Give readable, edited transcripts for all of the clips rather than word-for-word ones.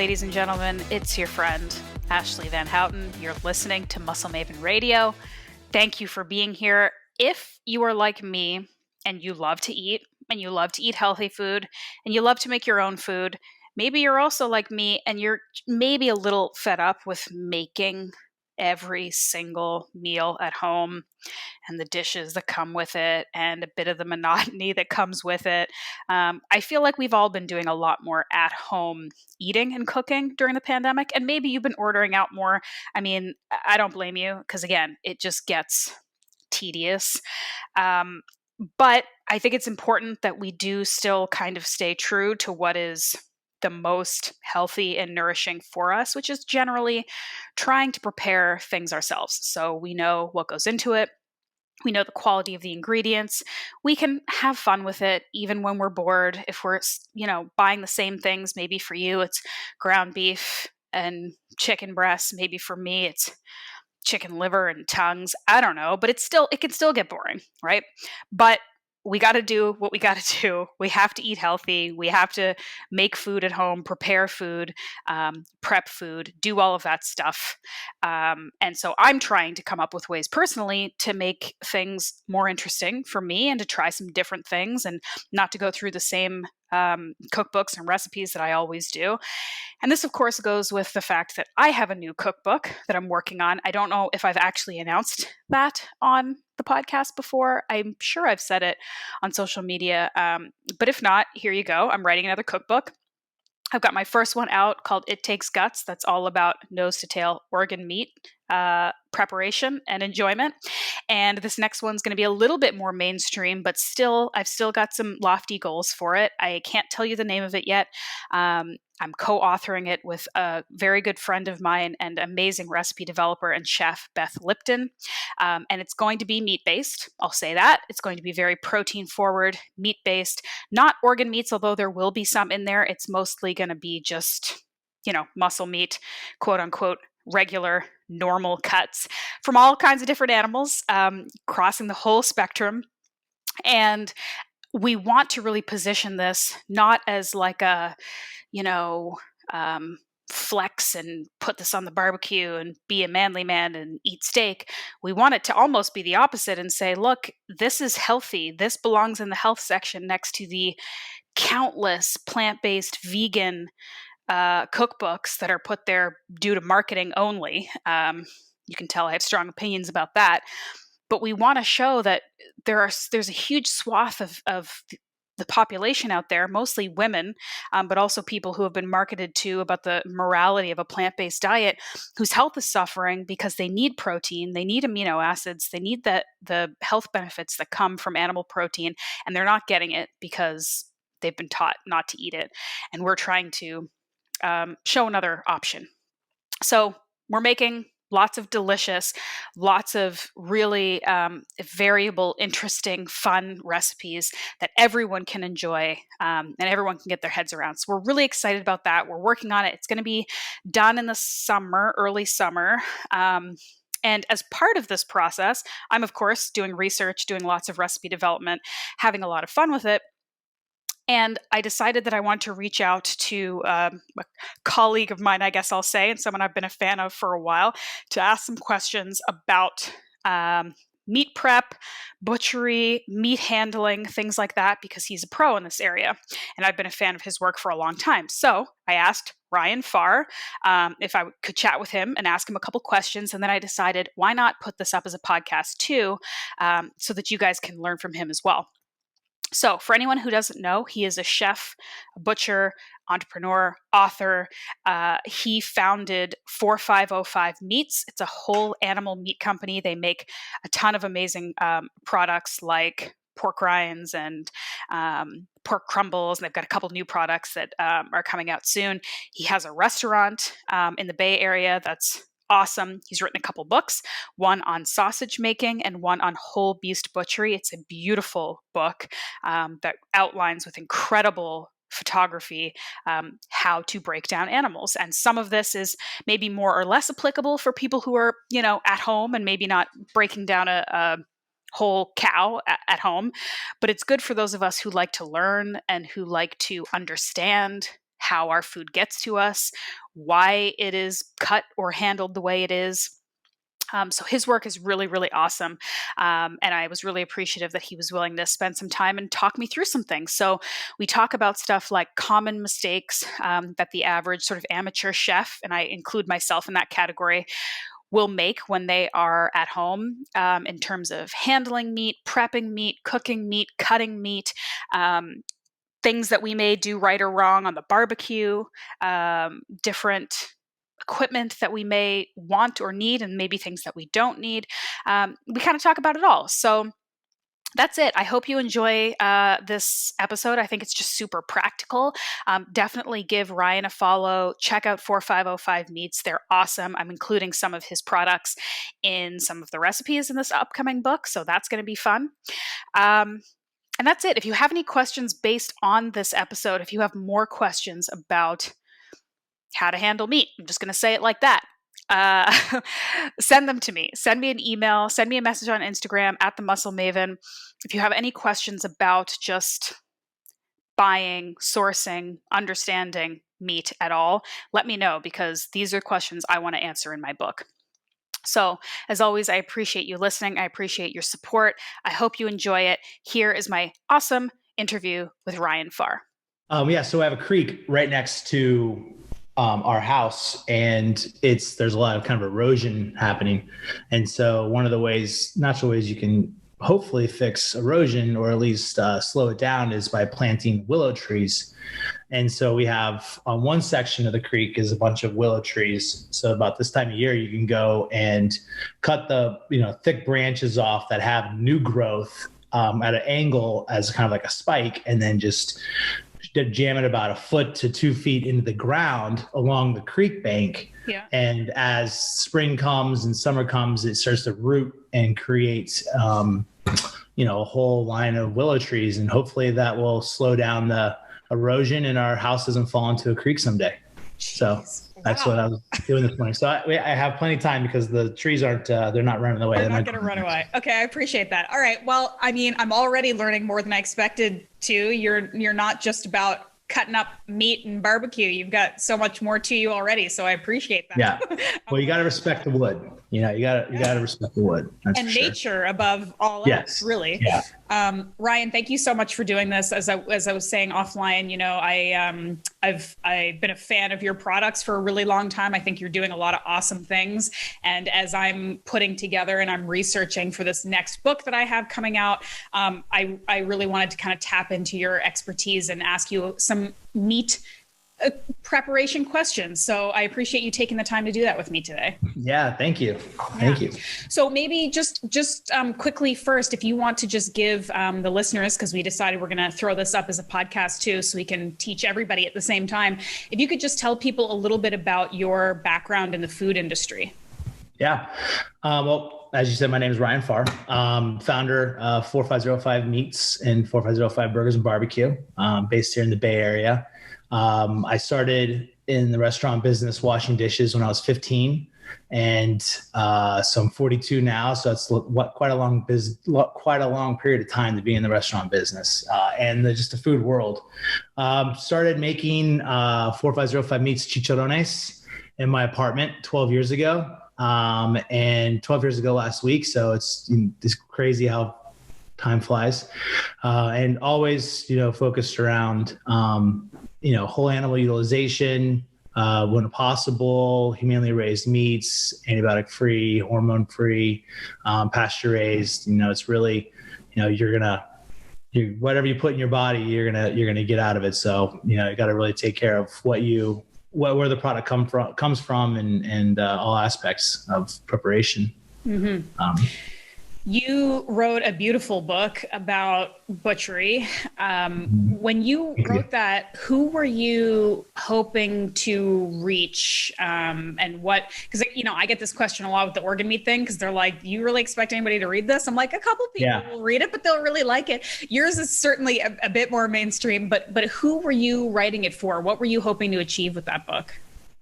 ladies and gentlemen. It's your friend, Ashleigh Van Houten. You're listening to Muscle Maven Radio. Thank you for being here. If you are like me and you love to eat, and you love to eat healthy food, and you love to make your own food, maybe you're also like me and you're maybe a little fed up with making every single meal at home and the dishes that come with it and a bit of the monotony that comes with it. I feel like we've all been doing a lot more at home eating and cooking during the pandemic, and maybe you've been ordering out more. I mean, I don't blame you because, again, it just gets tedious. But I think it's important that we do still kind of stay true to what is the most healthy and nourishing for us, which is generally trying to prepare things ourselves. So we know what goes into it. We know the quality of the ingredients. We can have fun with it even when we're bored. If we're, buying the same things, maybe for you it's ground beef and chicken breasts. Maybe for me it's chicken liver and tongues. I don't know, but it can still get boring, right? But we got to do what we got to do. We have to eat healthy. We have to make food at home, prepare food, prep food, do all of that stuff. And so I'm trying to come up with ways personally to make things more interesting for me and to try some different things and not to go through the same cookbooks and recipes that I always do. And this, of course, goes with the fact that I have a new cookbook that I'm working on. I don't know if I've actually announced that on the podcast before. I'm sure I've said it on social media. But if not, here you go. I'm writing another cookbook. I've got my first one out called It Takes Guts. That's all about nose to tail organ meat preparation and enjoyment. And this next one's going to be a little bit more mainstream, but I've still got some lofty goals for it. I can't tell you the name of it yet. I'm co-authoring it with a very good friend of mine and amazing recipe developer and chef, Beth Lipton. And it's going to be meat-based. I'll say that. It's going to be very protein-forward, meat-based, not organ meats, although there will be some in there. It's mostly going to be just, muscle meat, quote unquote, regular, normal cuts from all kinds of different animals, crossing the whole spectrum. And we want to really position this not as like a, flex and put this on the barbecue and be a manly man and eat steak. We want it to almost be the opposite and say, look, this is healthy. This belongs in the health section next to the countless plant-based vegan cookbooks that are put there due to marketing only. You can tell I have strong opinions about that. But we want to show that there's a huge swath of the population out there, mostly women, but also people who have been marketed to about the morality of a plant-based diet, whose health is suffering because they need protein, they need amino acids, they need the health benefits that come from animal protein, and they're not getting it because they've been taught not to eat it. And we're trying to show another option. So we're making lots of delicious, lots of really variable, interesting, fun recipes that everyone can enjoy and everyone can get their heads around. So we're really excited about that. We're working on it. It's going to be done in the summer, early summer. And as part of this process, I'm, of course, doing research, doing lots of recipe development, having a lot of fun with it. And I decided that I want to reach out to a colleague of mine, I guess I'll say, and someone I've been a fan of for a while, to ask some questions about meat prep, butchery, meat handling, things like that, because he's a pro in this area. And I've been a fan of his work for a long time. So I asked Ryan Farr if I could chat with him and ask him a couple questions. And then I decided, why not put this up as a podcast too, so that you guys can learn from him as well. So for anyone who doesn't know, he is a chef, a butcher, entrepreneur, author. He founded 4505 Meats. It's a whole animal meat company. They make a ton of amazing products like pork rinds and pork crumbles. And they've got a couple new products that are coming out soon. He has a restaurant in the Bay Area that's awesome. He's written a couple books, one on sausage making and one on whole beast butchery. It's a beautiful book that outlines with incredible photography how to break down animals. And some of this is maybe more or less applicable for people who are, at home and maybe not breaking down a whole cow at home. But it's good for those of us who like to learn and who like to understand how our food gets to us, why it is cut or handled the way it is. So his work is really, really awesome. And I was really appreciative that he was willing to spend some time and talk me through some things. So we talk about stuff like common mistakes that the average sort of amateur chef, and I include myself in that category, will make when they are at home in terms of handling meat, prepping meat, cooking meat, cutting meat, things that we may do right or wrong on the barbecue, different equipment that we may want or need, and maybe things that we don't need. We kind of talk about it all. So that's it. I hope you enjoy this episode. I think it's just super practical. Definitely give Ryan a follow. Check out 4505 Meats. They're awesome. I'm including some of his products in some of the recipes in this upcoming book, so that's going to be fun. And that's it. If you have any questions based on this episode, if you have more questions about how to handle meat, I'm just going to say it like that. Send them to me. Send me an email. Send me a message on Instagram at the Muscle Maven. If you have any questions about just buying, sourcing, understanding meat at all, let me know, because these are questions I want to answer in my book. So, as always, I appreciate you listening. I appreciate your support. I hope you enjoy it. Here is my awesome interview with Ryan Farr. So I have a creek right next to our house, and there's a lot of kind of erosion happening. And so one of the natural ways you can hopefully fix erosion, or at least slow it down, is by planting willow trees. And so we have, on one section of the creek is a bunch of willow trees. So about this time of year, you can go and cut the thick branches off that have new growth at an angle as kind of like a spike, and then just jam it about 1 foot to 2 feet into the ground along the creek bank. Yeah. And as spring comes and summer comes, it starts to root and create, a whole line of willow trees. And hopefully that will slow down the erosion and our house doesn't fall into a creek someday. So that's what I was doing this morning. So I have plenty of time, because the trees they're not running away. They're not going to run away. Okay. I appreciate that. All right. Well, I mean, I'm already learning more than I expected to. You're not just about cutting up meat and barbecue. You've got so much more to you already. So I appreciate that. Yeah. Well, you got to respect the wood. You got to respect the wood. That's and for nature sure. above all else, really. Yeah. Ryan, thank you so much for doing this. As I was saying offline, I've been a fan of your products for a really long time. I think you're doing a lot of awesome things. And as I'm putting together and I'm researching for this next book that I have coming out, I really wanted to kind of tap into your expertise and ask you some meat preparation questions. So I appreciate you taking the time to do that with me today. Yeah, thank you. Thank you. So maybe just quickly first, if you want to just give the listeners, because we decided we're going to throw this up as a podcast too, so we can teach everybody at the same time. If you could just tell people a little bit about your background in the food industry. Yeah. Well, as you said, my name is Ryan Farr, founder of 4505 Meats and 4505 Burgers and BBQ, based here in the Bay Area. I started in the restaurant business washing dishes when I was 15, and so I'm 42 now. So it's quite a long period of time to be in the restaurant business and just the food world. Started making 4505 Meats chicharrones in my apartment 12 years ago, and 12 years ago last week. So it's crazy how time flies, and always, focused around, whole animal utilization, when possible, humanely raised meats, antibiotic free, hormone free, pasture raised. It's really, whatever you put in your body, you're gonna get out of it. So, you got to really take care of where the product comes from, and all aspects of preparation. Mm-hmm. You wrote a beautiful book about butchery. When you wrote that, who were you hoping to reach, and what? Because I get this question a lot with the organ meat thing, because they're like, "You really expect anybody to read this?" I'm like, a couple people will read it, but they'll really like it. Yours is certainly a bit more mainstream. But who were you writing it for? What were you hoping to achieve with that book?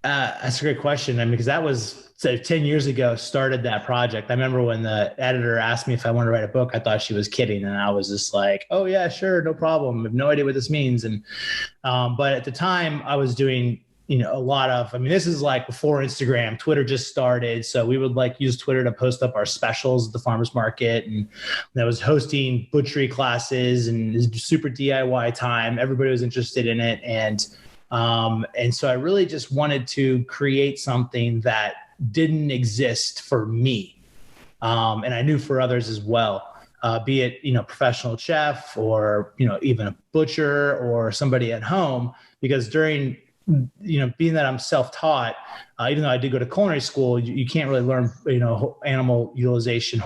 That's a great question. I mean, because that was 10 years ago, started that project. I remember when the editor asked me if I wanted to write a book, I thought she was kidding. And I was just like, oh yeah, sure. No problem. I have no idea what this means. And, but at the time I was doing, a lot of, I mean, this is like before Instagram, Twitter just started. So we would like use Twitter to post up our specials at the farmer's market. And I was hosting butchery classes and super DIY time. Everybody was interested in it. And so I really just wanted to create something that didn't exist for me. And I knew for others as well, be it, professional chef or, even a butcher or somebody at home, because during, being that I'm self-taught, even though I did go to culinary school, you can't really learn, whole animal utilization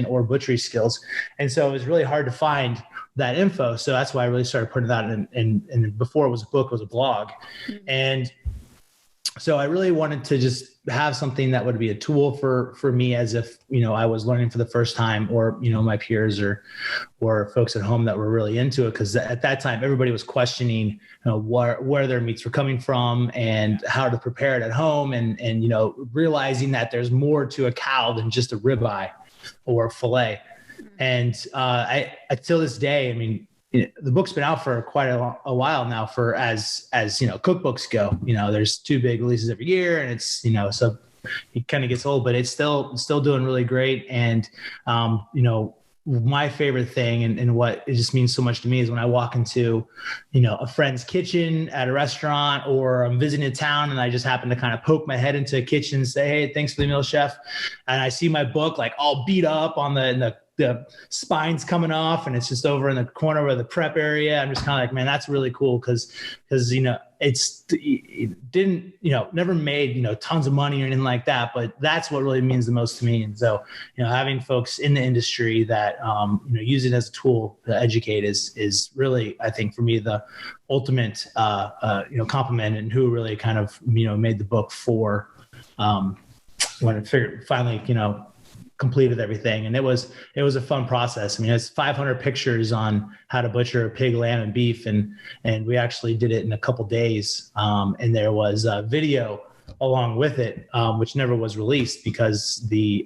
or butchery skills. And so it was really hard to find that info. So that's why I really started putting that in. And before it was a book, it was a blog. Mm-hmm. And so I really wanted to just have something that would be a tool for me, as if, I was learning for the first time, or, my peers or folks at home that were really into it. Cause at that time, everybody was questioning, where their meats were coming from and how to prepare it at home. And, realizing that there's more to a cow than just a ribeye or a filet. And I till this day, I mean, the book's been out for quite a while now, for as cookbooks go. There's 2 big releases every year, and it's so it kind of gets old, but it's still doing really great. And my favorite thing and what it just means so much to me is when I walk into a friend's kitchen at a restaurant, or I'm visiting a town and I just happen to kind of poke my head into a kitchen and say, hey, thanks for the meal, chef, and I see my book like all beat up on the spine's coming off, and it's just over in the corner of the prep area. I'm just kind of like, man, that's really cool. Cause it didn't, never made, tons of money or anything like that, but that's what really means the most to me. And so, having folks in the industry that, use it as a tool to educate is really, I think for me, the ultimate, compliment, and who really kind of, made the book for, when it finally, completed everything. And it was a fun process. I mean, it's 500 pictures on how to butcher a pig, lamb, and beef. And we actually did it in a couple days. And there was a video along with it, which never was released because there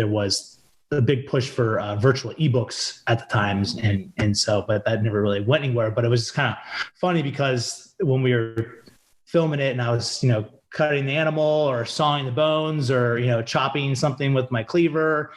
was a big push for virtual ebooks at the times. And so, but that never really went anywhere. But it was kind of funny because when we were filming it and I was, cutting the animal or sawing the bones or, chopping something with my cleaver,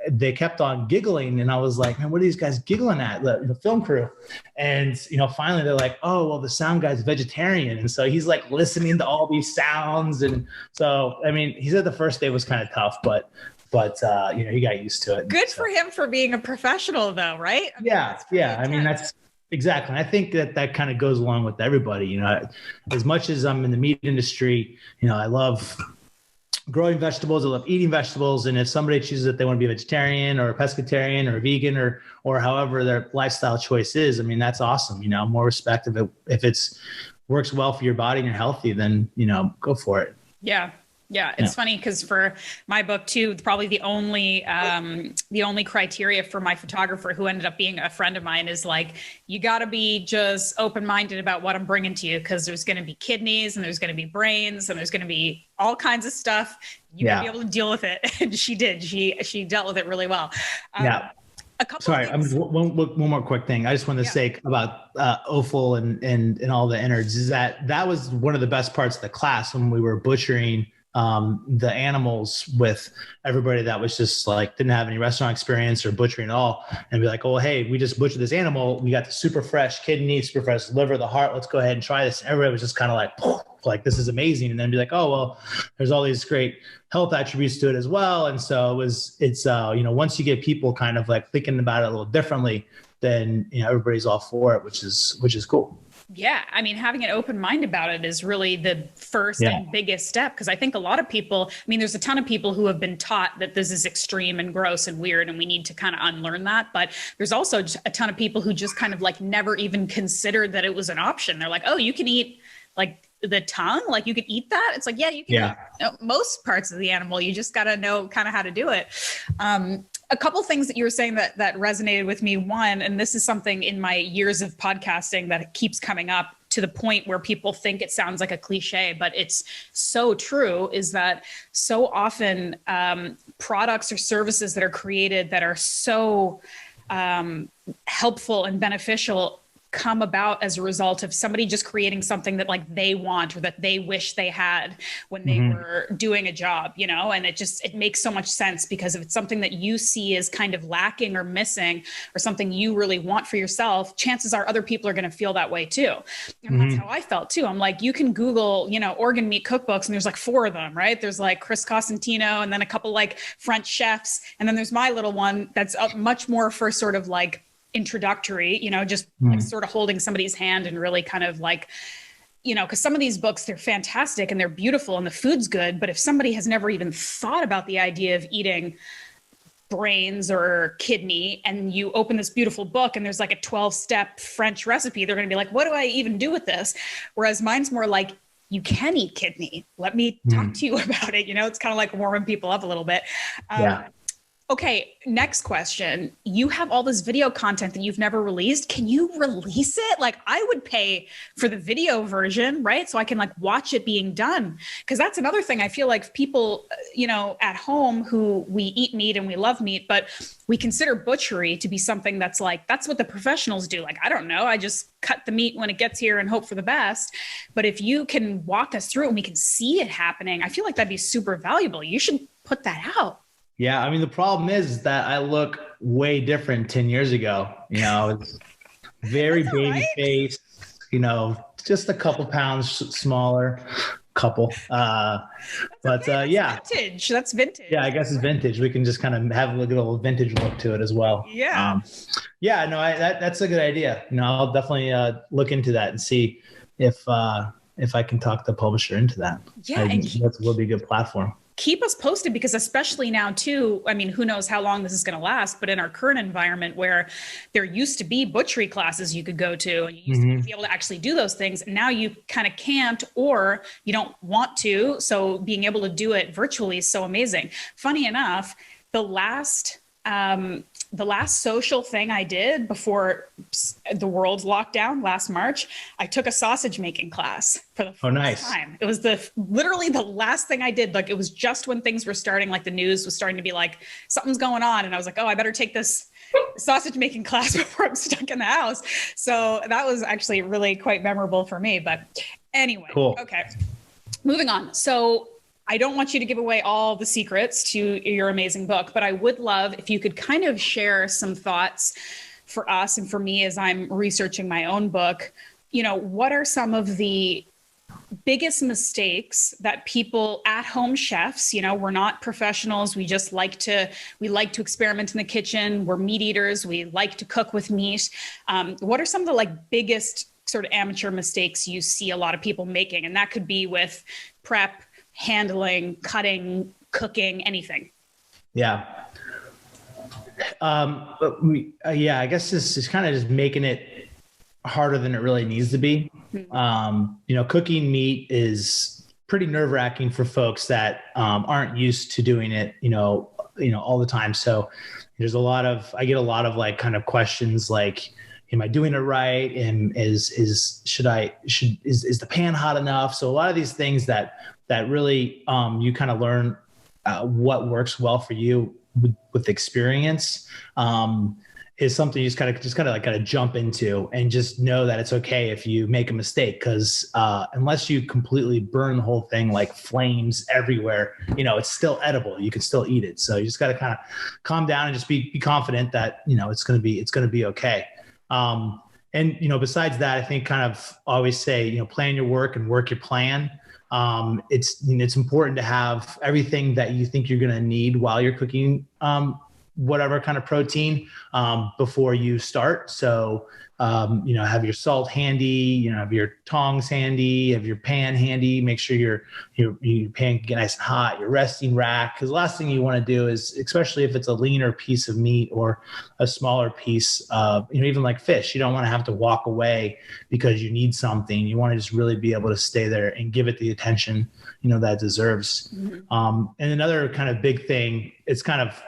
they kept on giggling. And I was like, man, what are these guys giggling at, the film crew? And, finally they're like, oh, well, the sound guy's vegetarian. And so he's like listening to all these sounds. And so, I mean, he said the first day was kind of tough, but he got used to it. Good for him for being a professional though, right? I mean, that's exactly. And I think that kind of goes along with everybody, as much as I'm in the meat industry, I love growing vegetables. I love eating vegetables. And if somebody chooses that they want to be a vegetarian or a pescatarian or a vegan or however their lifestyle choice is, I mean, that's awesome. More respect of it. If it's works well for your body and you're healthy, then, go for it. Yeah, it's funny because for my book too, probably the only criteria for my photographer, who ended up being a friend of mine, is like, you got to be just open-minded about what I'm bringing to you, because there's going to be kidneys and there's going to be brains and there's going to be all kinds of stuff. You got to be able to deal with it. And she did. She dealt with it really well. A couple. Sorry, one more quick thing. I just wanted to say about offal and all the innards is that was one of the best parts of the class when we were butchering the animals with everybody that was just like, didn't have any restaurant experience or butchering at all, and be like, oh, hey, we just butchered this animal. We got the super fresh kidney, super fresh liver, the heart. Let's go ahead and try this. And everybody was just kind of like, this is amazing. And then be like, oh, well, there's all these great health attributes to it as well. And so it's once you get people kind of like thinking about it a little differently, then, everybody's all for it, which is cool. Yeah. I mean, having an open mind about it is really the first and biggest step. Because I think a lot of people, there's a ton of people who have been taught that this is extreme and gross and weird, and we need to kind of unlearn that. But there's also a ton of people who just kind of like never even considered that it was an option. They're like, oh, you can eat like the tongue, like you could eat that. It's like, yeah, you can eat most parts of the animal. You just got to know kind of how to do it. A couple things that you were saying that resonated with me. One, and this is something in my years of podcasting that keeps coming up to the point where people think it sounds like a cliche, but it's so true, is that so often products or services that are created that are so helpful and beneficial come about as a result of somebody just creating something that like they want or that they wish they had when they were doing a job, you know, and it makes so much sense, because if it's something that you see as kind of lacking or missing or something you really want for yourself, chances are other people are going to feel that way too. And that's how I felt too. I'm like, you can Google, you know, organ meat cookbooks, and there's like 4 of them, right? There's like Chris Cosentino, and then a couple like French chefs. And then there's my little one that's much more for sort of like introductory, you know, just like sort of holding somebody's hand and really kind of like, you know, because some of these books, they're fantastic and they're beautiful and the food's good. But if somebody has never even thought about the idea of eating brains or kidney, and you open this beautiful book and there's like a 12-step French recipe, they're going to be like, what do I even do with this? Whereas mine's more like, you can eat kidney. Let me talk to you about it. You know, it's kind of like warming people up a little bit. Okay, next question. You have all this video content that you've never released. Can you release it? Like, I would pay for the video version, right? So I can like watch it being done. Because that's another thing. I feel like people, you know, at home who we eat meat and we love meat, but we consider butchery to be something that's like, that's what the professionals do. Like, I don't know. I just cut the meat when it gets here and hope for the best. But if you can walk us through and we can see it happening, I feel like that'd be super valuable. You should put that out. Yeah, I mean, the problem is that I look way different 10 years ago. You know, it's very baby face, you know, just a couple pounds smaller, couple. But yeah. Vintage. That's vintage. Yeah, I guess it's vintage. We can just kind of have a little vintage look to it as well. Yeah. Yeah, no, that's a good idea. You know, I'll definitely look into that and see if I can talk the publisher into that. Yeah. That will be a good platform. Keep us posted, because especially now too, I mean, who knows how long this is going to last, but in our current environment where there used to be butchery classes you could go to and you used to be able to actually do those things. And now you kind of can't, or you don't want to. So being able to do it virtually is so amazing. Funny enough, the last social thing I did before the world locked down last March, I took a sausage making class for the first time. It was literally the last thing I did. Like, it was just when things were starting, like the news was starting to be like, something's going on. And I was like, oh, I better take this sausage making class before I'm stuck in the house. So that was actually really quite memorable for me. But anyway, cool. Okay, moving on. So I don't want you to give away all the secrets to your amazing book, but I would love if you could kind of share some thoughts for us and for me as I'm researching my own book. You know, what are some of the biggest mistakes that people at home chefs, you know, we're not professionals. We just like to experiment in the kitchen. We're meat eaters. We like to cook with meat. What are some of the like biggest sort of amateur mistakes you see a lot of people making? And that could be with prep, handling, cutting, cooking, anything. Yeah. I guess this is kind of just making it harder than it really needs to be. You know, cooking meat is pretty nerve-wracking for folks that aren't used to doing it, you know, all the time. So I get a lot of like kind of questions like, am I doing it right? And is the pan hot enough? So a lot of these things that really you kind of learn what works well for you with experience is something you just gotta jump into and just know that it's okay if you make a mistake, because unless you completely burn the whole thing like flames everywhere, you know, it's still edible. You can still eat it. So you just gotta kind of calm down and just be confident that, you know, it's gonna be okay. And, you know, besides that, I think kind of always say, you know, plan your work and work your plan. It's important to have everything that you think you're going to need while you're cooking whatever kind of protein before you start. So, you know, have your salt handy, you know, have your tongs handy, have your pan handy, make sure your pan can get nice and hot, your resting rack. Because the last thing you want to do is, especially if it's a leaner piece of meat or a smaller piece of, you know, even like fish, you don't want to have to walk away because you need something. You want to just really be able to stay there and give it the attention, you know, that it deserves. And another kind of big thing, it's kind of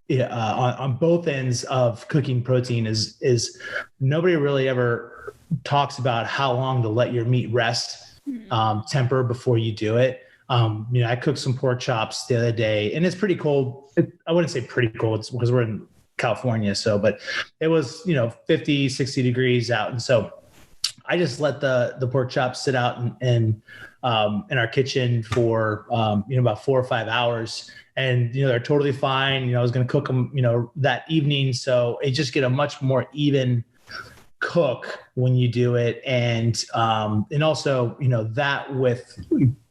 on both ends of cooking protein is nobody really ever talks about how long to let your meat rest, temper before you do it. I cooked some pork chops the other day, and it's pretty cold. I wouldn't say pretty cold, it's because we're in California. But it was, 50, 60 degrees out. And so I just let the pork chops sit out in our kitchen for, about 4 or 5 hours. And, they're totally fine. I was going to cook them, that evening. So it just get a much more even cook when you do it. And also, that with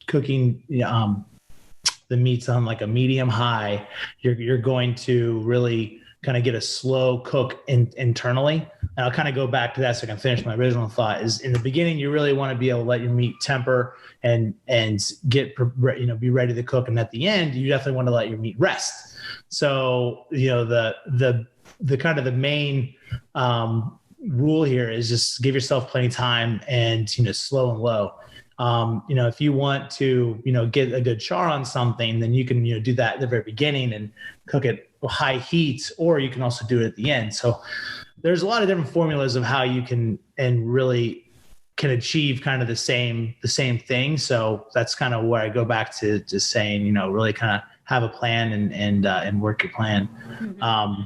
cooking, the meats on like a medium high, you're going to really kind of get a slow cook internally. And I'll kind of go back to that so I can finish my original thought. Is in the beginning, you really want to be able to let your meat temper and get, be ready to cook. And at the end, you definitely want to let your meat rest. So, the kind of the main rule here is just give yourself plenty of time and, slow and low. If you want to, get a good char on something, then you can, do that at the very beginning and cook it high heat, or you can also do it at the end. So there's a lot of different formulas of how you can and really can achieve kind of the same thing. So that's kind of where I go back to just saying, really kind of have a plan and work your plan. Mm-hmm.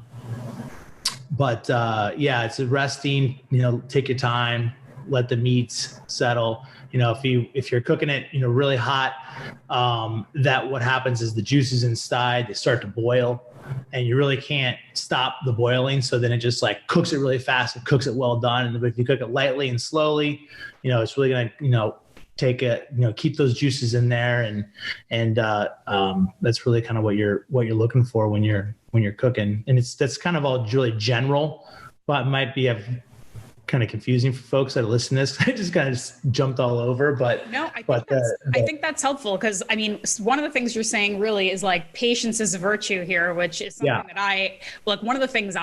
It's a resting, take your time, let the meats settle. If you're cooking it, really hot, that what happens is the juices inside, they start to boil, and you really can't stop the boiling. So then it just like cooks it really fast and cooks it well done. And if you cook it lightly and slowly, it's really going to, take it, keep those juices in there. And that's really kind of what you're looking for when you're cooking. And that's kind of all really general, but it might be kind of confusing for folks that listen to this. I just kind of jumped all over, but no, I think that's helpful because one of the things you're saying really is like patience is a virtue here, which is something that one of the things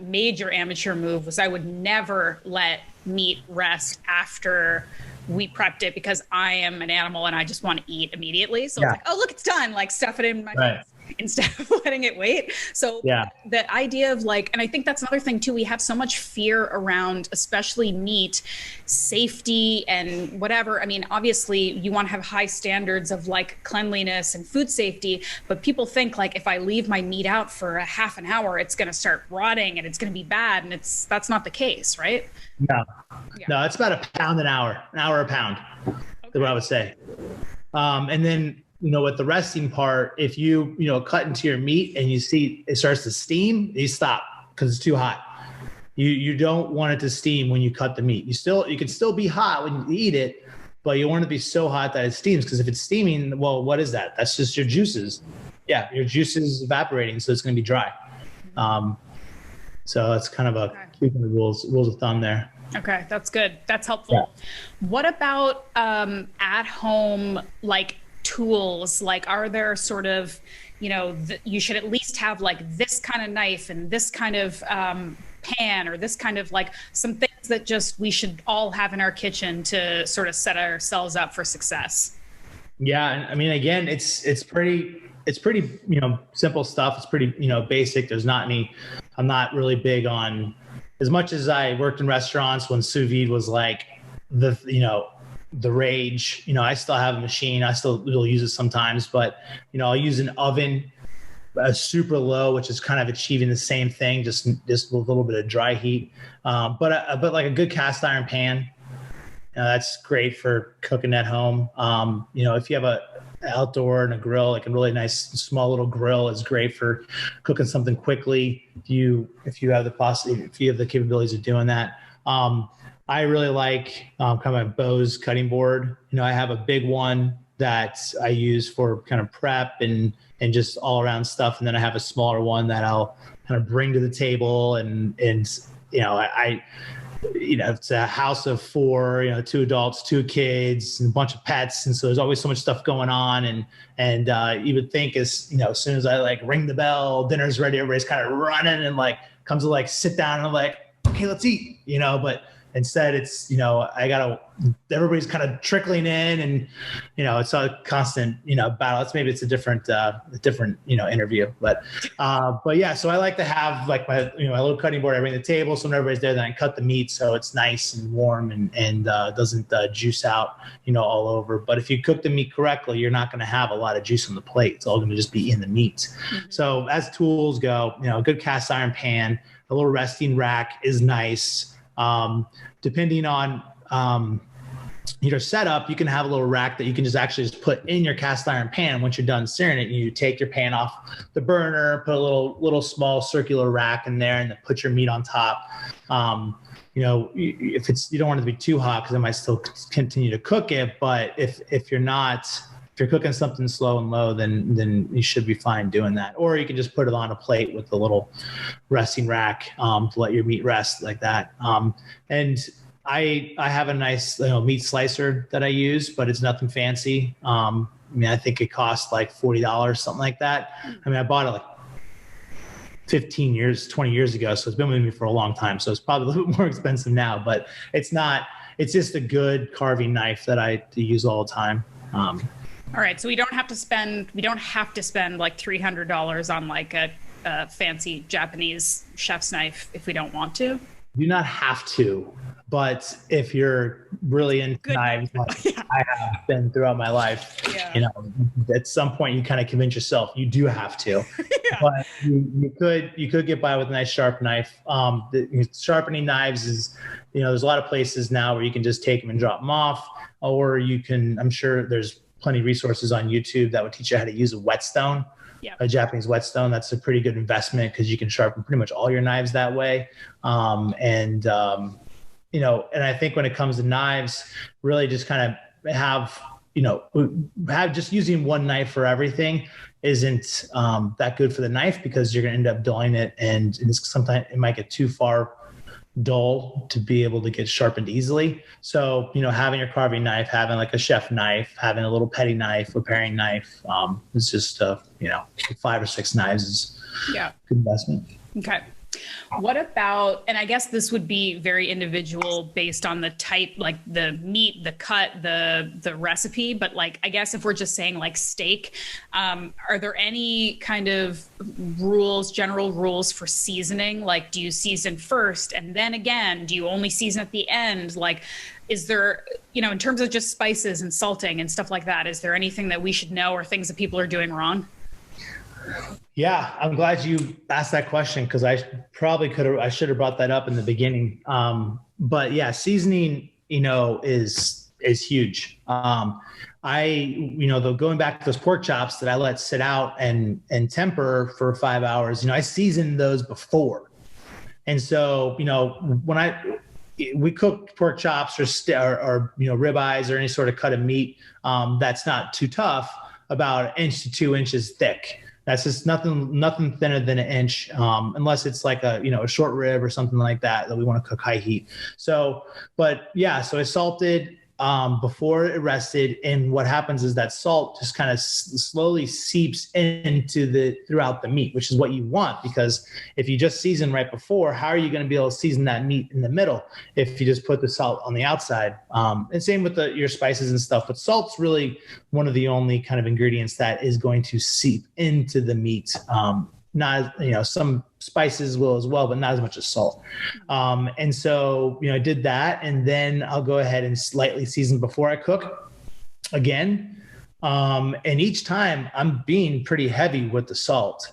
major amateur move was I would never let meat rest after we prepped it because I am an animal and I just want to eat immediately. So it's like, oh, look, it's done. Like stuff it in my face instead of letting it wait. So the idea of and I think that's another thing too. We have so much fear around, especially meat safety and whatever. I mean, obviously you want to have high standards of cleanliness and food safety, but people think if I leave my meat out for a half an hour, it's going to start rotting and it's going to be bad. And that's not the case, right? No, it's about a pound an hour a pound. Okay. Is what I would say. And then, with the resting part, if you, cut into your meat and you see it starts to steam, you stop because it's too hot. You don't want it to steam when you cut the meat. You can still be hot when you eat it, but you want it to be so hot that it steams, because if it's steaming, well, what is that? That's just your juices. Yeah, your juices evaporating, so it's going to be dry. So that's kind of keeping the rules of thumb there. Okay, that's good. That's helpful. Yeah. What about at home tools? Are there sort of, you should at least have this kind of knife and this kind of pan, or this kind of some things that just we should all have in our kitchen to sort of set ourselves up for success? Yeah, I mean, again, it's pretty simple stuff. It's pretty basic. There's not any. I'm not really big on, as much as I worked in restaurants when sous vide was the rage, I still have a machine. I still will use it sometimes, but, I'll use an oven, super low, which is kind of achieving the same thing, just with a little bit of dry heat. But a good cast iron pan, that's great for cooking at home. If you have a outdoor and a grill, a really nice small little grill is great for cooking something quickly. If you have the capabilities of doing that. I really like kind of a Bose cutting board. I have a big one that I use for kind of prep and just all around stuff. And then I have a smaller one that I'll kind of bring to the table and it's a house of 4, 2 adults, 2 kids, and a bunch of pets. And so there's always so much stuff going on. And you would think as soon as I ring the bell, dinner's ready, everybody's kind of running and comes to sit down and I'm like, okay, let's eat, but Instead, it's, everybody's kind of trickling in, and, it's a constant, battle. Maybe it's a different interview, but yeah, so I like to have like my little cutting board. I bring the table, so when everybody's there, then I cut the meat so it's nice and warm and doesn't juice out, all over. But if you cook the meat correctly, you're not going to have a lot of juice on the plate. It's all going to just be in the meat. Mm-hmm. So as tools go, a good cast iron pan, a little resting rack is nice. Depending on your setup, you can have a little rack that you can just put in your cast iron pan. Once you're done searing it, you take your pan off the burner, put a little small circular rack in there, and then put your meat on top. If you don't want it to be too hot, because it might still continue to cook it. But if you're cooking something slow and low, then you should be fine doing that. Or you can just put it on a plate with a little resting rack to let your meat rest like that. And I have a nice meat slicer that I use, but it's nothing fancy. I think it costs like $40, something like that. I bought it like 20 years ago. So it's been with me for a long time. So it's probably a little bit more expensive now, but it's just a good carving knife that I use all the time. All right. So we don't have to spend like $300 on like a fancy Japanese chef's knife if we don't want to. You do not have to, but if you're really into knives, like I have been throughout my life, at some point you kind of convince yourself you do have to. But you could get by with a nice sharp knife. Sharpening knives is, there's a lot of places now where you can just take them and drop them off, or I'm sure there's plenty of resources on YouTube that would teach you how to use a whetstone. Yeah. A Japanese whetstone. That's a pretty good investment because you can sharpen pretty much all your knives that way. And I think when it comes to knives, really just kind of have just using one knife for everything isn't that good for the knife, because you're going to end up dulling it, and sometimes it might get too far dull to be able to get sharpened easily. So, having your carving knife, having like a chef knife, having a little petty knife, a paring knife, it's just, 5 or 6 knives is good investment. Okay. What about, and I guess this would be very individual based on the type, like the meat, the cut, the recipe, but like, I guess if we're just saying like steak, are there any kind of general rules for seasoning? Like, do you season first and then again, do you only season at the end? Like, is there, in terms of just spices and salting and stuff like that, is there anything that we should know or things that people are doing wrong? Yeah, I'm glad you asked that question, because I should have brought that up in the beginning. But yeah, seasoning, is huge. Going back to those pork chops that I let sit out and temper for 5 hours, I seasoned those before. And so, when we cook pork chops or ribeyes or any sort of cut of meat that's not too tough, about 1 inch to 2 inches thick. That's just nothing thinner than 1 inch, unless it's like a short rib or something like that we want to cook high heat. So I salted before it rested, and what happens is that salt just kind of slowly seeps throughout the meat, which is what you want, because if you just season right before, how are you going to be able to season that meat in the middle if you just put the salt on the outside? And same with your spices and stuff, but salt's really one of the only kind of ingredients that is going to seep into the meat. Not, some spices will as well, but not as much as salt. And so, I did that, and then I'll go ahead and slightly season before I cook again. And each time I'm being pretty heavy with the salt,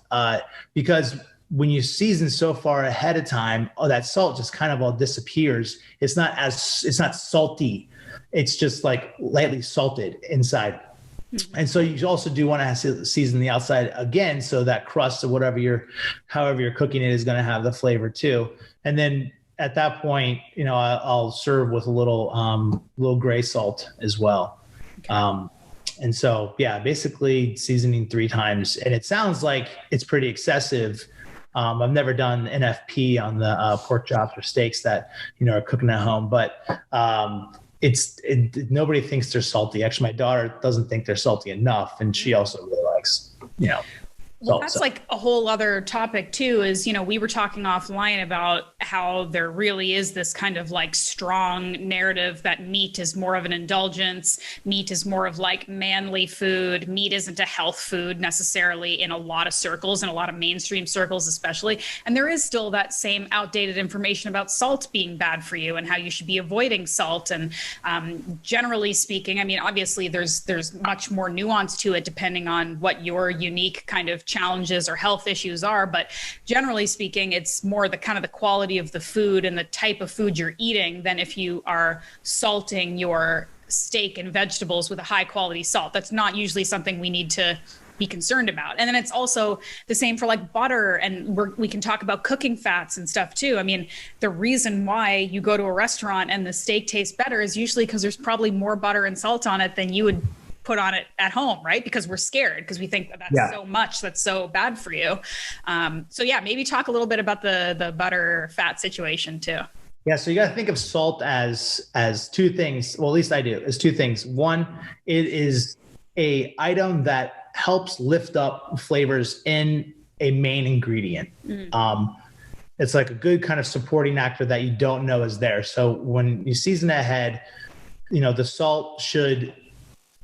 because when you season so far ahead of time, that salt just kind of all disappears. It's not salty. It's just like lightly salted inside. And so you also do want to season the outside again, so that crust or however you're cooking it is going to have the flavor too. And then at that point, I'll serve with a little gray salt as well. Okay. And so, basically seasoning 3 times. And it sounds like it's pretty excessive. I've never done NFP on the pork chops or steaks that are cooking at home, but nobody thinks they're salty. Actually, my daughter doesn't think they're salty enough, and she also really likes Well, that's like a whole other topic too, is, we were talking offline about how there really is this kind of like strong narrative that meat is more of an indulgence. Meat is more of like manly food. Meat isn't a health food necessarily in a lot of circles, in a lot of mainstream circles, especially. And there is still that same outdated information about salt being bad for you and how you should be avoiding salt. And generally speaking, I mean, obviously there's much more nuance to it depending on what your unique kind of challenges or health issues are, but generally speaking, it's more the kind of the quality of the food and the type of food you're eating than if you are salting your steak and vegetables with a high quality salt. That's not usually something we need to be concerned about. And then it's also the same for like butter, and we can talk about cooking fats and stuff too. I mean, the reason why you go to a restaurant and the steak tastes better is usually because there's probably more butter and salt on it than you would put on it at home, right? Because we're scared, because we think that's so much, that's so bad for you. So yeah, maybe talk a little bit about the butter fat situation too. Yeah, so you got to think of salt as two things. Well, at least I do. As two things. One, it is a item that helps lift up flavors in a main ingredient. It's like a good kind of supporting actor that you don't know is there. So when you season it ahead, the salt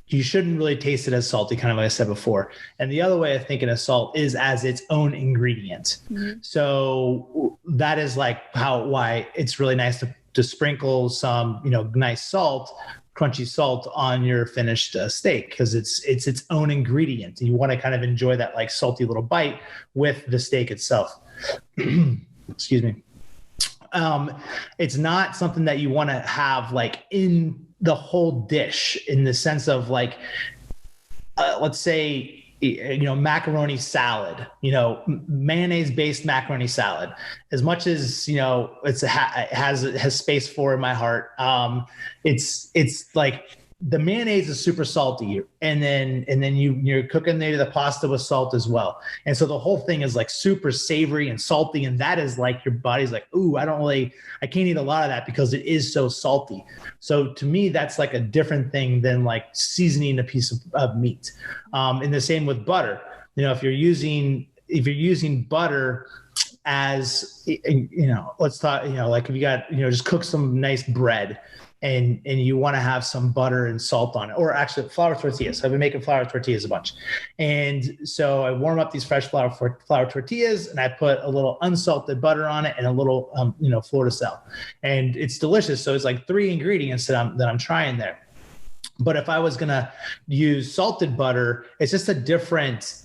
you shouldn't really taste it as salty, kind of like I said before. And the other way of thinking of salt is as its own ingredient. So that is like why it's really nice to sprinkle some, nice salt, crunchy salt on your finished steak, because it's its own ingredient. You want to kind of enjoy that like salty little bite with the steak itself. Excuse me. It's not something that you want to have like in the whole dish, in the sense of like, let's say, macaroni salad, mayonnaise based macaroni salad, as much as, it has space for in my heart. It's like the mayonnaise is super salty, and then you're cooking maybe the pasta with salt as well. And so the whole thing is like super savory and salty. And that is like, your body's like, ooh, I can't eat a lot of that because it is so salty. So to me, that's like a different thing than like seasoning a piece of meat. And the same with butter. If you're using butter as, let's talk, like if you got, just cook some nice bread, and you want to have some butter and salt on it, or actually flour tortillas. So I've been making flour tortillas a bunch. And so I warm up these fresh flour tortillas, and I put a little unsalted butter on it and a little, fleur de sel. And it's delicious. So it's like 3 ingredients that I'm trying there. But if I was going to use salted butter, it's just a different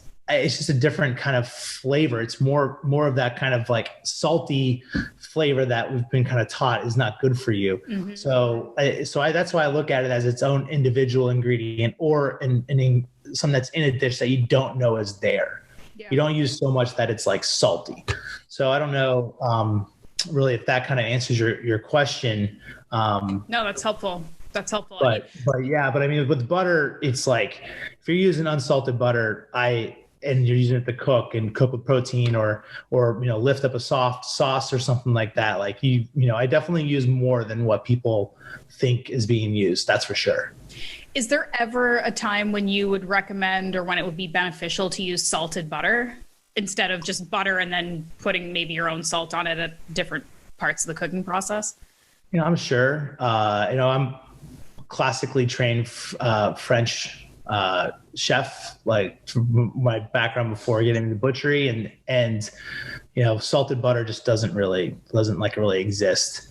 kind of flavor. It's more of that kind of like salty flavor that we've been kind of taught is not good for you. So that's why I look at it as its own individual ingredient, or in something that's in a dish that you don't know is there. You don't use so much that it's like salty. So I don't know really if that kind of answers your question. No, that's helpful. But I mean, with butter, it's like, if you're using unsalted butter, and you're using it to cook with protein, or lift up a soft sauce or something like that, like I definitely use more than what people think is being used. That's for sure. Is there ever a time when you would recommend, or when it would be beneficial to use salted butter instead of just butter and then putting maybe your own salt on it at different parts of the cooking process? I'm sure. I'm classically trained French chef, like from my background before getting into butchery, and salted butter just doesn't really exist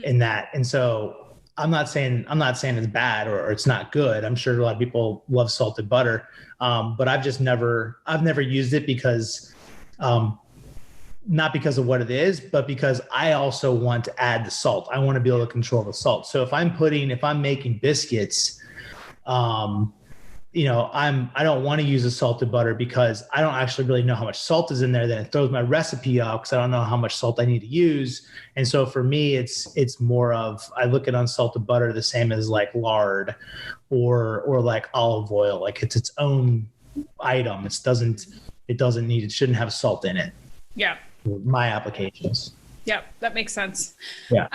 in that. And so I'm not saying it's bad or it's not good. I'm sure a lot of people love salted butter, but I've never used it because not because of what it is, but because I also want to add the salt. I want to be able to control the salt. So if I'm making biscuits, I don't want to use a salted butter because I don't actually really know how much salt is in there. Then it throws my recipe out because I don't know how much salt I need to use. And so for me, it's more of, I look at unsalted butter the same as like lard or like olive oil. Like it's its own item. It shouldn't have salt in it. Yeah. My applications. Yeah, that makes sense. Yeah.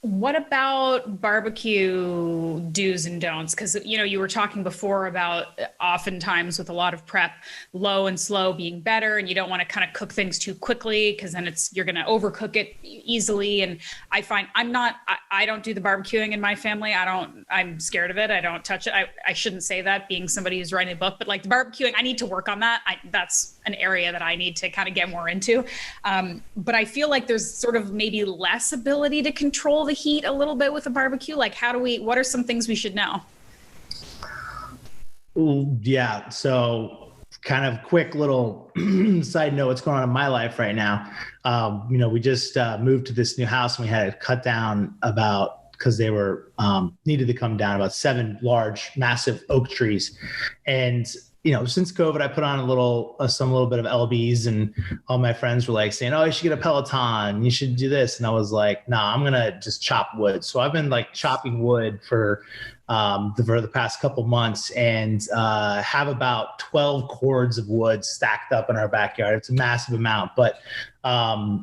What about barbecue do's and don'ts? Because, you were talking before about oftentimes with a lot of prep, low and slow being better, and you don't want to kind of cook things too quickly because then you're going to overcook it easily. And I find I don't do the barbecuing in my family. I'm scared of it. I don't touch it. I shouldn't say that being somebody who's writing a book, but like the barbecuing, I need to work on that. That's an area that I need to kind of get more into. But I feel like there's sort of maybe less ability to control the heat a little bit with a barbecue. Like what are some things we should know? Yeah. So kind of quick little side note, what's going on in my life right now. We just moved to this new house and we had to cut down because they were needed to come down about 7 large, massive oak trees. And since COVID, I put on a little bit of LBs, and all my friends were like saying, "Oh, you should get a Peloton. You should do this." And I was like, "Nah, I'm gonna just chop wood." So I've been like chopping wood for the past couple months, and have about 12 cords of wood stacked up in our backyard. It's a massive amount, but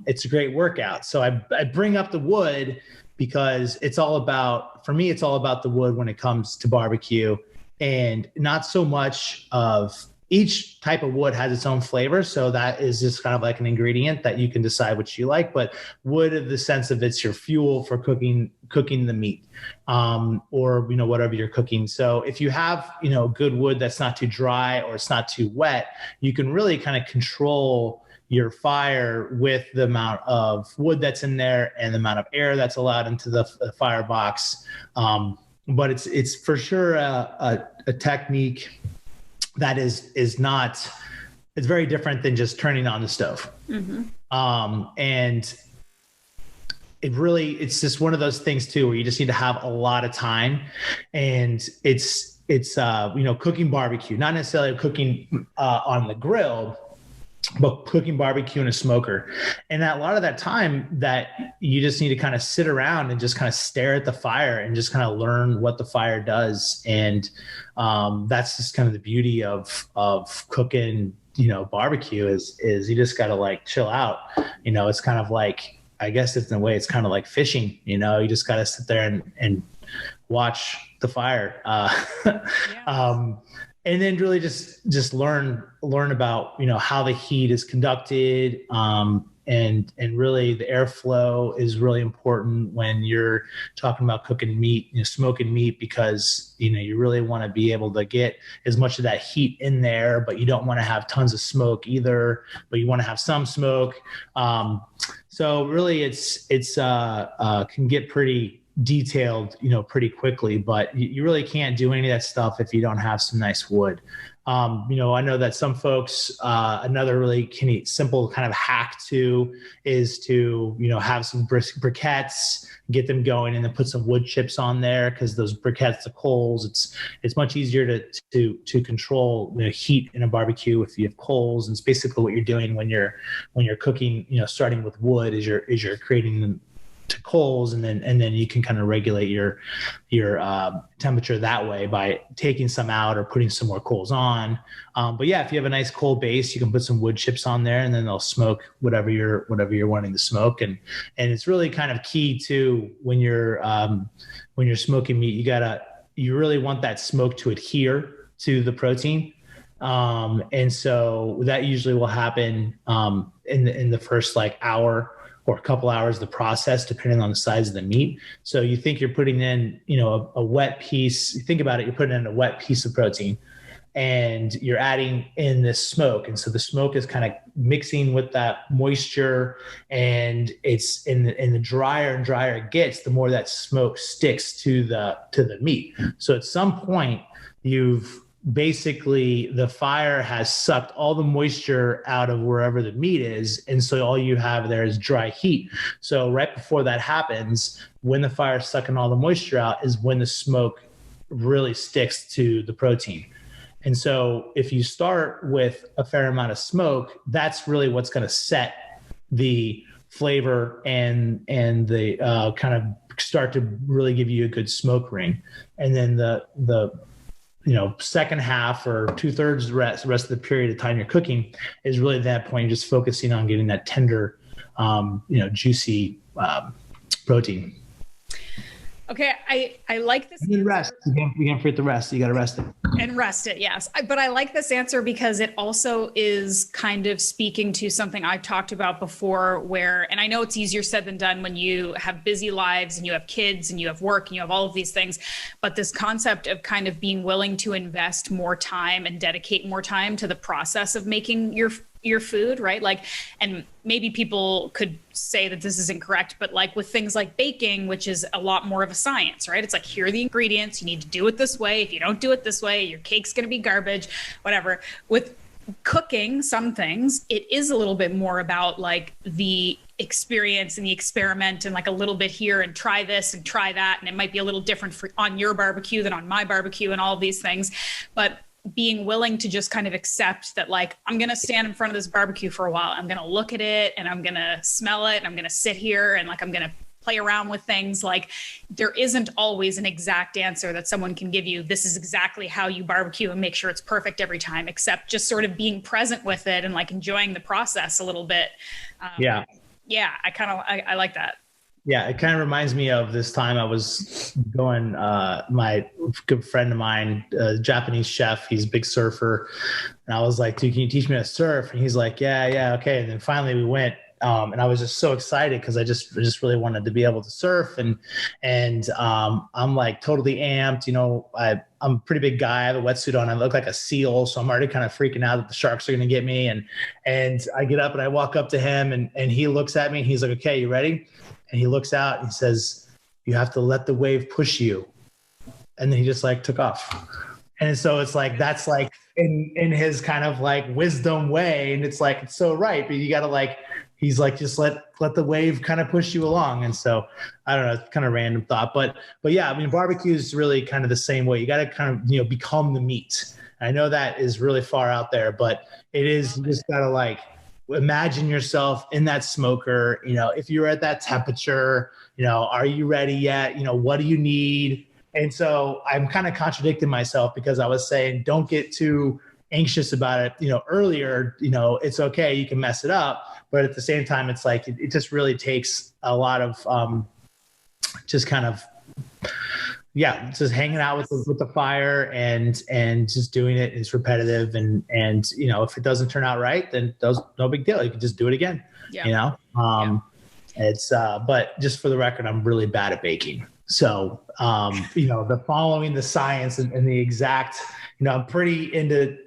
it's a great workout. So I bring up the wood because for me, it's all about the wood when it comes to barbecue. And not so much of each type of wood has its own flavor. So that is just kind of like an ingredient that you can decide what you like. But wood in the sense of it's your fuel for cooking the meat, or, whatever you're cooking. So if you have, good wood that's not too dry or it's not too wet, you can really kind of control your fire with the amount of wood that's in there and the amount of air that's allowed into the firebox. But it's for sure a technique that is not, it's very different than just turning on the stove. Mm-hmm. And it's just one of those things too, where you just need to have a lot of time, and it's cooking barbecue, not necessarily cooking on the grill, but cooking barbecue in a smoker. And a lot of that time that you just need to kind of sit around and just kind of stare at the fire and just kind of learn what the fire does. And that's just kind of the beauty of cooking, barbecue is you just got to like chill out. It's kind of like, I guess it's in a way, it's kind of like fishing, you just got to sit there and watch the fire. Yeah. And then really just learn about, how the heat is conducted. And really the airflow is really important when you're talking about cooking meat, smoking meat, because, you really want to be able to get as much of that heat in there, but you don't want to have tons of smoke either, but you want to have some smoke. So really it's can get pretty detailed, pretty quickly, but you really can't do any of that stuff if you don't have some nice wood. I know that some folks, another really simple kind of hack too is to, have some briquettes, get them going, and then put some wood chips on there, because those briquettes, the coals, it's much easier to control the heat in a barbecue if you have coals. And it's basically what you're doing when you're cooking, starting with wood is you're creating them to coals, and then you can kind of regulate your temperature that way by taking some out or putting some more coals on. But yeah, if you have a nice coal base, you can put some wood chips on there, and then they'll smoke whatever you're wanting to smoke. And it's really kind of key too when you're smoking meat. You really want that smoke to adhere to the protein. And so that usually will happen in the first like hour or a couple hours of the process, depending on the size of the meat. So you think you're putting in, a wet piece. You think about it, you're putting in a wet piece of protein, and you're adding in this smoke. And so the smoke is kind of mixing with that moisture, and it's in the drier and drier it gets, the more that smoke sticks to the meat. So at some point, the fire has sucked all the moisture out of wherever the meat is. And so all you have there is dry heat. So right before that happens, when the fire is sucking all the moisture out, is when the smoke really sticks to the protein. And so if you start with a fair amount of smoke, that's really what's going to set the flavor and the kind of start to really give you a good smoke ring. And then the second half or 2/3 the rest of the period of time you're cooking is really that point. You're just focusing on getting that tender, juicy protein. Okay, I like this. You rest. You can't forget the rest. You got to rest it. And rest it, yes. But I like this answer because it also is kind of speaking to something I've talked about before where, and I know it's easier said than done when you have busy lives and you have kids and you have work and you have all of these things, but this concept of kind of being willing to invest more time and dedicate more time to the process of making your food, right? Like, and maybe people could say that this is incorrect, but like with things like baking, which is a lot more of a science, right? It's like, here are the ingredients. You need to do it this way. If you don't do it this way, your cake's going to be garbage, whatever. With cooking, some things, it is a little bit more about like the experience and the experiment and like a little bit here and try this and try that. And it might be a little different on your barbecue than on my barbecue and all of these things. But being willing to just kind of accept that, like, I'm going to stand in front of this barbecue for a while. I'm going to look at it and I'm going to smell it and I'm going to sit here and like, I'm going to play around with things. Like, there isn't always an exact answer that someone can give you. This is exactly how you barbecue and make sure it's perfect every time, except just sort of being present with it and like enjoying the process a little bit. Yeah. I like that. Yeah, it kind of reminds me of this time I was going, my good friend of mine, Japanese chef, he's a big surfer. And I was like, dude, can you teach me how to surf? And he's like, yeah, okay. And then finally we went, and I was just so excited because I just really wanted to be able to surf. And I'm like totally amped. You know, I'm a pretty big guy. I have a wetsuit on. I look like a seal. So I'm already kind of freaking out that the sharks are going to get me. And I get up and I walk up to him and he looks at me and he's like, okay, you ready? And he looks out and he says, you have to let the wave push you. And then he just like took off. And so it's like, that's like in his kind of like wisdom way. And it's like, it's so right. But you got to like, he's like, just let the wave kind of push you along. And so I don't know, it's kind of random thought, but yeah, I mean, barbecue is really kind of the same way. You got to kind of, you know, become the meat. And I know that is really far out there, but it is, you just got to like, imagine yourself in that smoker, you know, if you're at that temperature, you know, are you ready yet? You know, what do you need? And so I'm kind of contradicting myself because I was saying, don't get too anxious about it. You know, earlier, you know, it's okay. You can mess it up. But at the same time, it's like, it just really takes a lot of just kind of, yeah, just hanging out with the fire and just doing it is repetitive. And, you know, if it doesn't turn out right, then no big deal. You can just do it again, you know? It's, but just for the record, I'm really bad at baking. So, you know, the following the science and the exact, you know, I'm pretty into,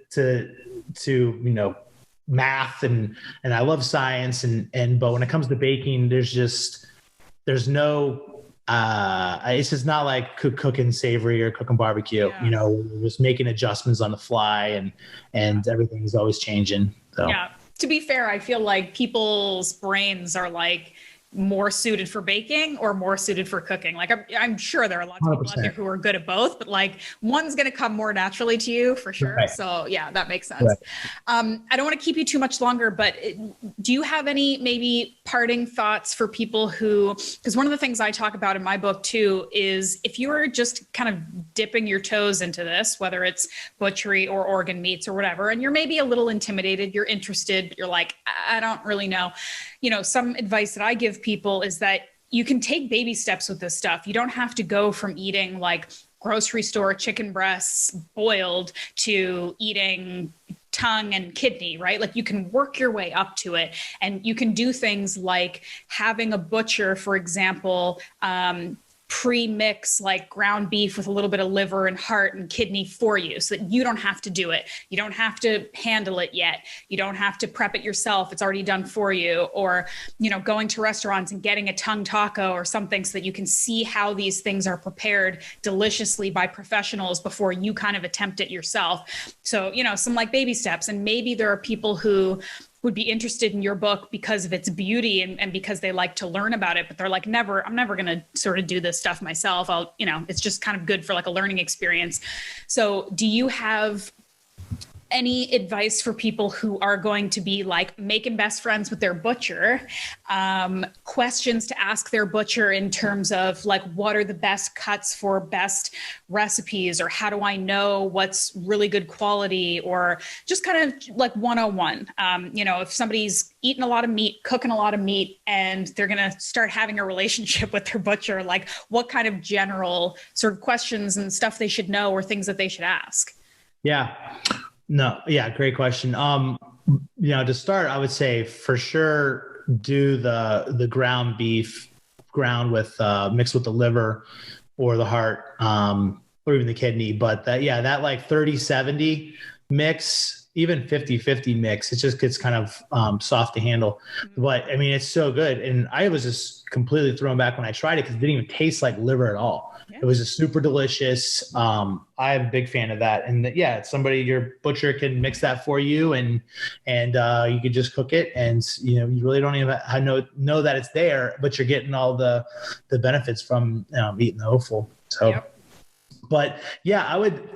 you know, math and I love science but when it comes to baking, there's no, it's just not like cooking savory or cooking barbecue, you know, we're just making adjustments on the fly and everything's always changing. So yeah, to be fair, I feel like people's brains are like more suited for baking or more suited for cooking. Like I'm sure there are lots of people out there who are good at both, but like one's going to come more naturally to you for sure. Right. So yeah, that makes sense. Right. I don't want to keep you too much longer, but do you have any maybe parting thoughts for people who, because one of the things I talk about in my book too, is if you are just kind of dipping your toes into this, whether it's butchery or organ meats or whatever, and you're maybe a little intimidated, you're interested, but you're like, I don't really know. You know, some advice that I give people is that you can take baby steps with this stuff. You don't have to go from eating like grocery store chicken breasts boiled to eating tongue and kidney, right? Like you can work your way up to it and you can do things like having a butcher, for example, pre-mix like ground beef with a little bit of liver and heart and kidney for you so that you don't have to do it. You don't have to handle it yet. You don't have to prep it yourself. It's already done for you. Or, you know, going to restaurants and getting a tongue taco or something so that you can see how these things are prepared deliciously by professionals before you kind of attempt it yourself. So, you know, some like baby steps. And maybe there are people who would be interested in your book because of its beauty and because they like to learn about it, but they're like, I'm never going to sort of do this stuff myself. It's just kind of good for like a learning experience. So do you have any advice for people who are going to be like making best friends with their butcher, questions to ask their butcher in terms of like, what are the best cuts for best recipes, or how do I know what's really good quality, or just kind of like 101. If somebody's eating a lot of meat, cooking a lot of meat, and they're going to start having a relationship with their butcher, like what kind of general sort of questions and stuff they should know, or things that they should ask? Yeah. No. Yeah. Great question. To start, I would say for sure do the ground beef ground with mixed with the liver or the heart, or even the kidney. But that like 30-70 mix, even 50-50 mix, it just gets kind of soft to handle. But I mean, it's so good. And I was just completely thrown back when I tried it because it didn't even taste like liver at all. Yeah. It was just super delicious. I'm a big fan of that. And it's somebody, your butcher can mix that for you, and you can just cook it, and you really don't even know that it's there, but you're getting all the benefits from eating the offal. So, yep. But I would,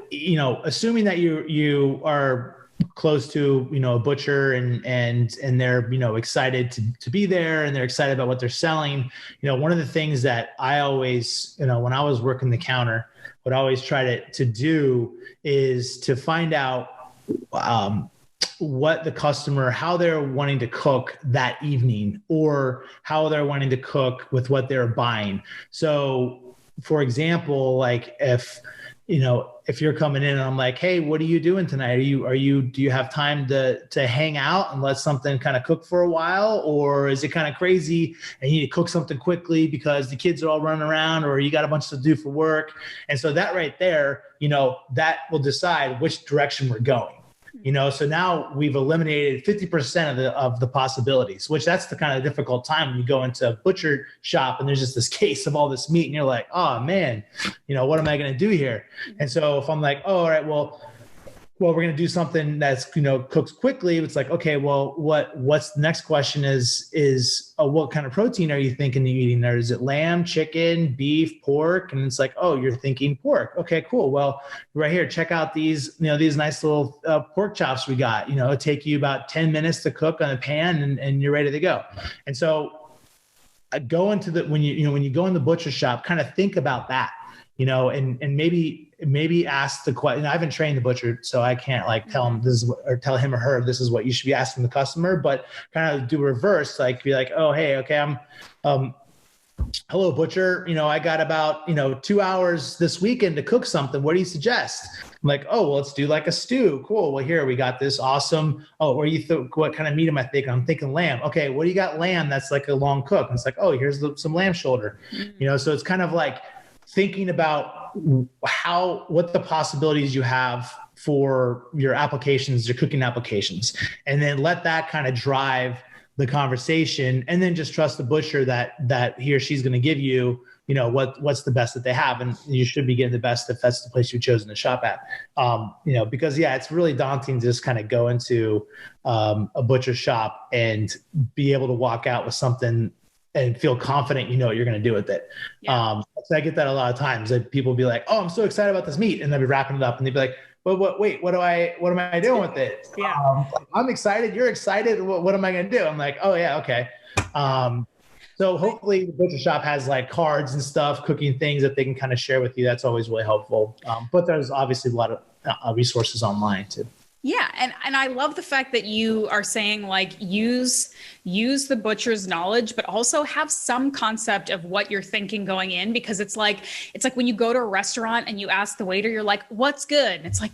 assuming that you are close to, a butcher and they're, excited to be there, and they're excited about what they're selling. One of the things that I always, when I was working the counter, what I always try to do is to find out what the customer, how they're wanting to cook that evening, or how they're wanting to cook with what they're buying. So for example, like if you're coming in and I'm like, hey, what are you doing tonight? Do you have time to hang out and let something kind of cook for a while? Or is it kind of crazy and you need to cook something quickly because the kids are all running around, or you got a bunch to do for work? And so that right there, that will decide which direction we're going. So now we've eliminated 50% of the possibilities, which that's the kind of difficult time when you go into a butcher shop and there's just this case of all this meat and you're like, oh man, what am I going to do here? And so if I'm like, oh, all right, well, we're going to do something that's, cooks quickly. It's like, okay, well, what's the next question is what kind of protein are you thinking of eating there? Is it lamb, chicken, beef, pork? And it's like, oh, you're thinking pork. Okay, cool. Well, right here, check out these, these nice little pork chops we got. It'll take you about 10 minutes to cook on a pan, and you're ready to go. And so I go into when you go in the butcher shop, kind of think about that, and maybe ask the question. I haven't trained the butcher, so I can't tell him this is or tell him or her this is what you should be asking the customer, but kind of do reverse, like be like, oh, hey, okay, I'm hello butcher, I got about 2 hours this weekend to cook something. What do you suggest? I'm like, oh, well, let's do like a stew. Cool. Well, here we got this awesome. Oh, what kind of meat am I thinking? I'm thinking lamb. Okay, what do you got? Lamb that's like a long cook. And it's like, oh, here's some lamb shoulder. So it's kind of like thinking about what the possibilities you have for your applications, your cooking applications, and then let that kind of drive the conversation, and then just trust the butcher that he or she's going to give you, what's the best that they have. And you should be getting the best if that's the place you've chosen to shop at. Because it's really daunting to just kind of go into a butcher shop and be able to walk out with something and feel confident, what you're going to do with it. Yeah. So I get that a lot of times, that people be like, oh, I'm so excited about this meat. And they'll be wrapping it up and they'd be like, wait, what am I doing with it? Yeah. I'm excited. You're excited. What am I going to do? I'm like, oh yeah. Okay. So hopefully the butcher shop has like cards and stuff, cooking things that they can kind of share with you. That's always really helpful. But there's obviously a lot of resources online too. Yeah. And I love the fact that you are saying like use the butcher's knowledge, but also have some concept of what you're thinking going in, because it's like when you go to a restaurant and you ask the waiter, you're like, what's good? And it's like,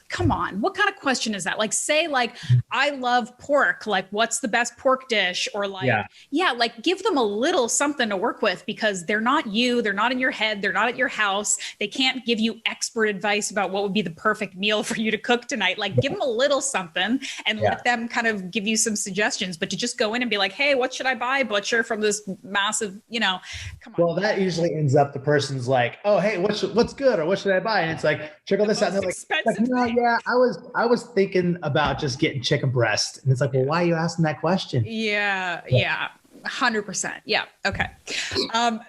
come on, what kind of question is that? Like, say like, I love pork. Like, what's the best pork dish? Or like, like give them a little something to work with, because they're not you. They're not in your head. They're not at your house. They can't give you expert advice about what would be the perfect meal for you to cook tonight. Like, give them a little something and let them kind of give you some suggestions. But to just go in and be like, hey, what should I buy, butcher, from this massive, come on. Well, that usually ends up the person's like, oh, hey, what's good? Or what should I buy? And it's like, check all this out. And they're like, yeah, I was thinking about just getting chicken breast. And it's like, well, why are you asking that question? Yeah. 100%. Yeah. Okay.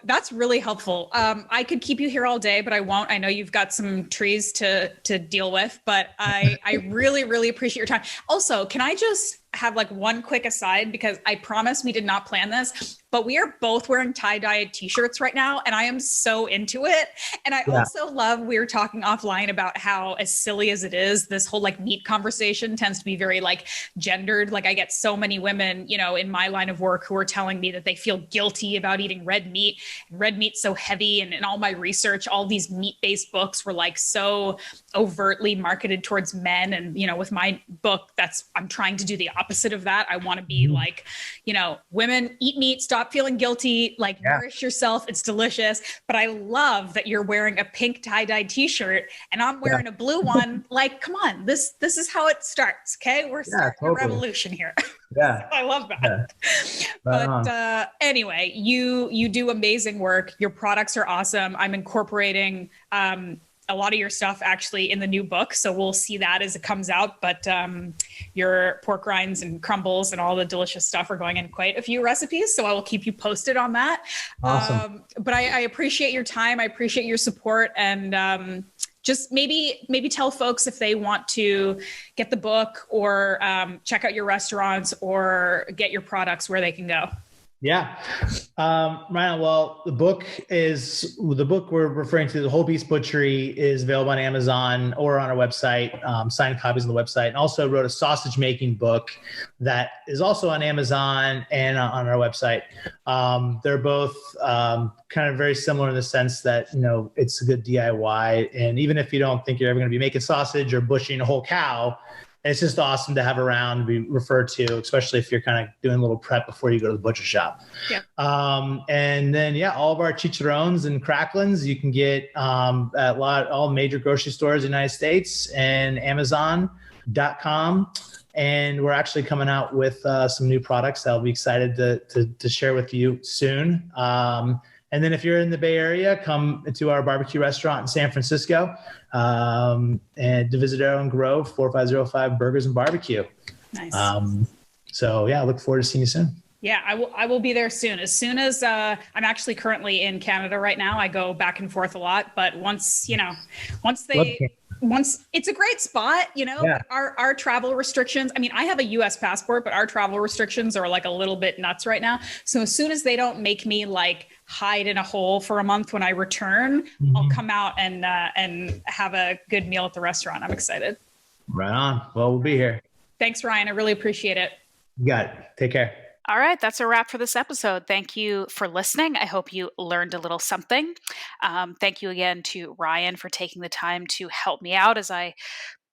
That's really helpful. I could keep you here all day, but I won't. I know you've got some trees to deal with, but I really, really appreciate your time. Also, can I just have like one quick aside, because I promise we did not plan this, but we are both wearing tie-dyed t-shirts right now, and I am so into it. And I also love, we were talking offline about how, as silly as it is, this whole like meat conversation tends to be very like gendered. Like I get so many women, in my line of work who are telling me that they feel guilty about eating red meat. Red meat's so heavy. And in all my research, all these meat-based books were like so overtly marketed towards men. And, with my book, I'm trying to do the opposite of that. I want to be like, women, eat meat, stop feeling guilty, like nourish yourself. It's delicious. But I love that you're wearing a pink tie-dye t-shirt and I'm wearing a blue one. Like, come on, this is how it starts. Okay. We're starting a revolution here. Yeah. I love that. But anyway, you do amazing work. Your products are awesome. I'm incorporating a lot of your stuff actually in the new book. So we'll see that as it comes out. But your pork rinds and crumbles and all the delicious stuff are going in quite a few recipes. So I will keep you posted on that. Awesome. But I appreciate your time. I appreciate your support. And just maybe tell folks if they want to get the book or check out your restaurants or get your products, where they can go. Yeah. Ryan, well, the book we're referring to, the whole Beast Butchery, is available on Amazon or on our website, signed copies on the website. And also wrote a sausage making book that is also on Amazon and on our website. They're both kind of very similar in the sense that, it's a good DIY. And even if you don't think you're ever going to be making sausage or butchering a whole cow, it's just awesome to have around, be referred to, especially if you're kind of doing a little prep before you go to the butcher shop. Yeah. And then, all of our chicharrons and cracklins you can get at all major grocery stores in the United States and Amazon.com. And we're actually coming out with some new products that I'll be excited to share with you soon. And then if you're in the Bay Area, come to our barbecue restaurant in San Francisco and Divisadero and Grove, 4505 Burgers and BBQ. Nice. I look forward to seeing you soon. Yeah, I will be there soon. As soon as I'm actually currently in Canada right now. I go back and forth a lot, but once it's a great spot, but our travel restrictions, I have a US passport, but our travel restrictions are like a little bit nuts right now. So as soon as they don't make me like hide in a hole for a month when I return, I'll come out and have a good meal at the restaurant. I'm excited. Right on. Well, we'll be here. Thanks, Ryan. I really appreciate it. You got it. Take care. All right, that's a wrap for this episode. Thank you for listening. I hope you learned a little something. Thank you again to Ryan for taking the time to help me out as I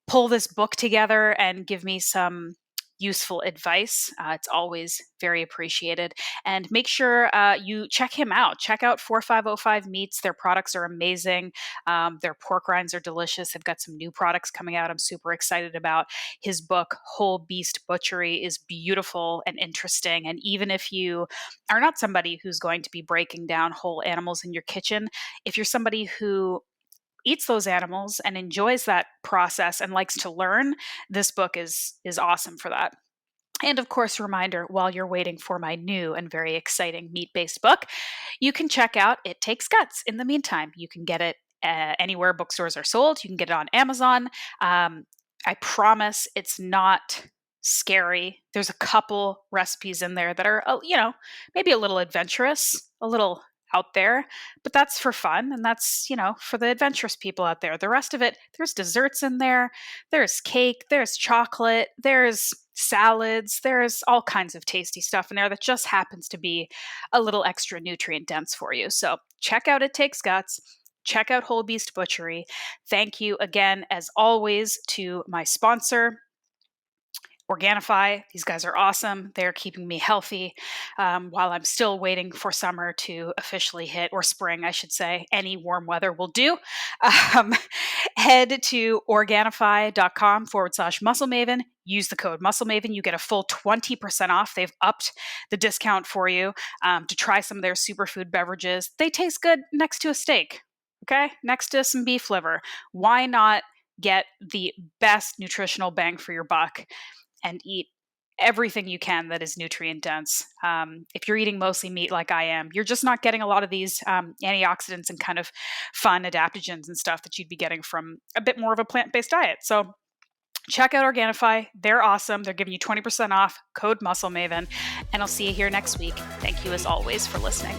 pull this book together and give me some useful advice. It's always very appreciated. And make sure you check him out. Check out 4505 Meats. Their products are amazing. Their pork rinds are delicious. They've got some new products coming out I'm super excited about. His book, Whole Beast Butchery, is beautiful and interesting. And even if you are not somebody who's going to be breaking down whole animals in your kitchen, if you're somebody who eats those animals and enjoys that process and likes to learn, this book is awesome for that. And of course, reminder, while you're waiting for my new and very exciting meat-based book, you can check out It Takes Guts. In the meantime, you can get it anywhere bookstores are sold. You can get it on Amazon. I promise it's not scary. There's a couple recipes in there that are, maybe a little adventurous, a little out there, but that's for fun. And that's, for the adventurous people out there. The rest of it, there's desserts in there. There's cake, there's chocolate, there's salads, there's all kinds of tasty stuff in there that just happens to be a little extra nutrient dense for you. So check out It Takes Guts. Check out Whole Beast Butchery. Thank you again, as always, to my sponsor, Organifi. These guys are awesome. They're keeping me healthy while I'm still waiting for summer to officially hit, or spring, I should say. Any warm weather will do. Head to Organifi.com/MuscleMaven. Use the code MuscleMaven. You get a full 20% off. They've upped the discount for you to try some of their superfood beverages. They taste good next to a steak, okay? Next to some beef liver. Why not get the best nutritional bang for your buck and eat everything you can that is nutrient dense. If you're eating mostly meat like I am, you're just not getting a lot of these antioxidants and kind of fun adaptogens and stuff that you'd be getting from a bit more of a plant-based diet. So check out Organifi. They're awesome. They're giving you 20% off, code MuscleMaven, and I'll see you here next week. Thank you as always for listening.